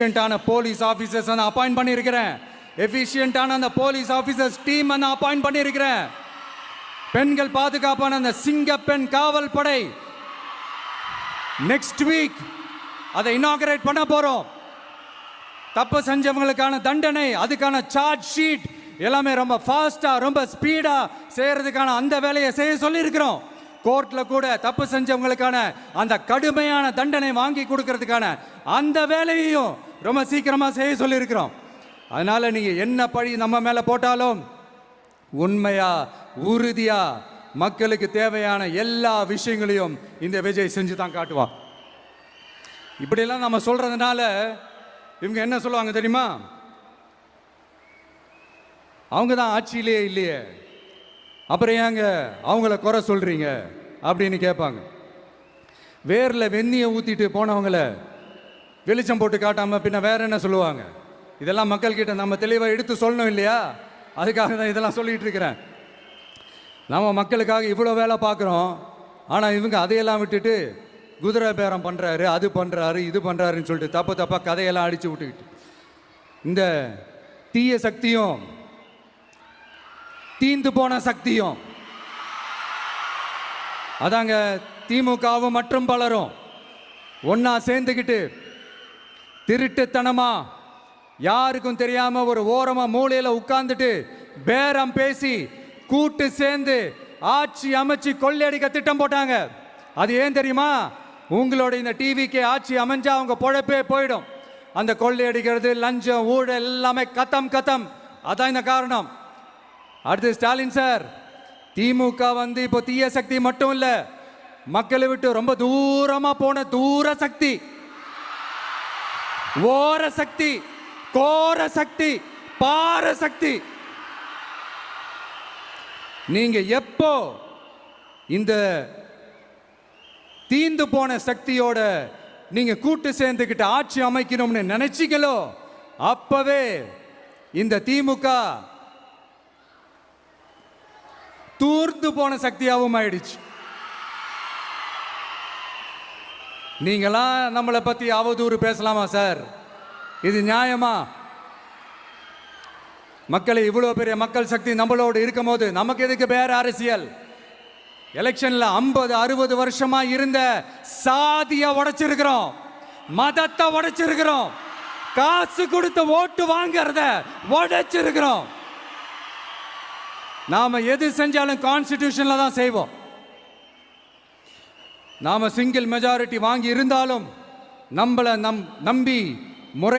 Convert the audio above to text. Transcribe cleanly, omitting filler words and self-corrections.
Police officers நான் appoint பண்ணியிருக்கிறேன். எஃபிஷியன்டான அந்த போலீஸ் ஆபீசர்ஸ் டீம் நான் அப்பாயிண்ட் பண்ணியிருக்கிறேன். பெண்கள் பாதுகாப்பான அந்த சிங்கப்பெண் காவல் படை நெக்ஸ்ட் வீக் அதை இனாகரேட் பண்ண போறோம். தப்பு செஞ்சவங்களுக்கான தண்டனை, அதுக்கான சார்ஜ் ஷீட் எல்லாமே ரொம்ப ஃபாஸ்டா ரொம்ப ஸ்பீடா செய்யறதுக்கான அந்த வேலையை செய்ய சொல்லி இருக்கிறோம். கோர்ட்ல கூட தப்பு செஞ்சவங்களுக்கான அந்த கடுமையான தண்டனை வாங்கி கொடுக்கறதுக்கான அந்த வேலையையும் ரொம்ப சீக்கிரமா செய்ய சொல்லி இருக்கிறோம். அதனால நீங்க என்ன பழி நம்ம மேல போட்டாலும் உண்மையா உறுதியா மக்களுக்கு தேவையான எல்லா விஷயங்களையும் இந்த விஜய் செஞ்சு தான் காட்டுவான். இப்படியெல்லாம் நம்ம சொல்றதுனால இவங்க என்ன சொல்லுவாங்க தெரியுமா? அவங்க தான் ஆட்சியிலே இல்லையே, அப்புறம் ஏங்க அவங்கள குறை சொல்றீங்க அப்படின்னு கேட்பாங்க. வேரில் வெந்நியை ஊற்றிட்டு போனவங்கள வெளிச்சம் போட்டு காட்டாமல் பின்ன வேற என்ன சொல்லுவாங்க? இதெல்லாம் மக்கள்கிட்ட நம்ம தெளிவாக எடுத்து சொல்லணும் இல்லையா? அதுக்காக தான் இதெல்லாம் சொல்லிட்டு இருக்கிறேன். நம்ம மக்களுக்காக இவ்வளோ வேலை பார்க்குறோம், ஆனால் இவங்க அதையெல்லாம் விட்டுட்டு குதிரை பேரம் பண்ணுறாரு, அது பண்ணுறாரு, இது பண்ணுறாருன்னு சொல்லிட்டு தப்பாக கதையெல்லாம் அடித்து விட்டுக்கிட்டு இந்த தீய சக்தியும் தீந்து போன சக்தியும் அதாங்க திமுகவும் மற்றும் பலரும் ஒன்னா சேர்ந்துக்கிட்டு திருட்டுத்தனமா யாருக்கும் தெரியாம ஒரு ஓரமா மூலையில உட்கார்ந்துட்டு பேரம் பேசி கூட்டு சேர்ந்து ஆட்சி அமைச்சு கொள்ளையடிக்க திட்டம் போட்டாங்க. அது ஏன் தெரியுமா? உங்களோட இந்த டிவிக்கு ஆட்சி அமைஞ்சா அவங்க பொழப்பே போயிடும். அந்த கொள்ளையடிக்கிறது, லஞ்சம், ஊழல் எல்லாமே கத்தம். அதான் இந்த காரணம். அடுத்து ஸ்டாலின் சார், திமுக வந்து இப்போ தீய சக்தி மட்டும் இல்ல, மக்களை விட்டு ரொம்ப தூரமா போன தூர சக்தி, ஓர சக்தி, கோர சக்தி, பார சக்தி. நீங்க எப்போ இந்த தீந்து போன சக்தியோட நீங்க கூட்டு சேர்ந்துக்கிட்டு ஆட்சி அமைக்கணும்னு நினைச்சீங்களோ அப்பவே இந்த திமுக தூர்ந்து போன சக்தியாகவும் ஆயிடுச்சு. நீங்களாம் நம்மளை பத்தி அவதூறு பேசலாமா சார்? இது நியாயமா? மக்களை இவ்வளோ பெரிய மக்கள் சக்தி நம்மளோடு இருக்கும் போது நமக்கு எதுக்கு வேற அரசியல்? எலெக்ஷன்ல 50-60 வருஷமா இருந்த சாதிய உடைச்சிருக்கிறோம், மதத்தை உடைச்சிருக்கிறோம், காசு கொடுத்து ஓட்டு வாங்கறத உடைச்சிருக்கிறோம். நாம எது செஞ்சாலும் கான்ஸ்டிடியூஷன்ல தான் செய்வோம். நாம சிங்கிள் மெஜாரிட்டி வாங்கி இருந்தாலும் நம்மளை நம்பி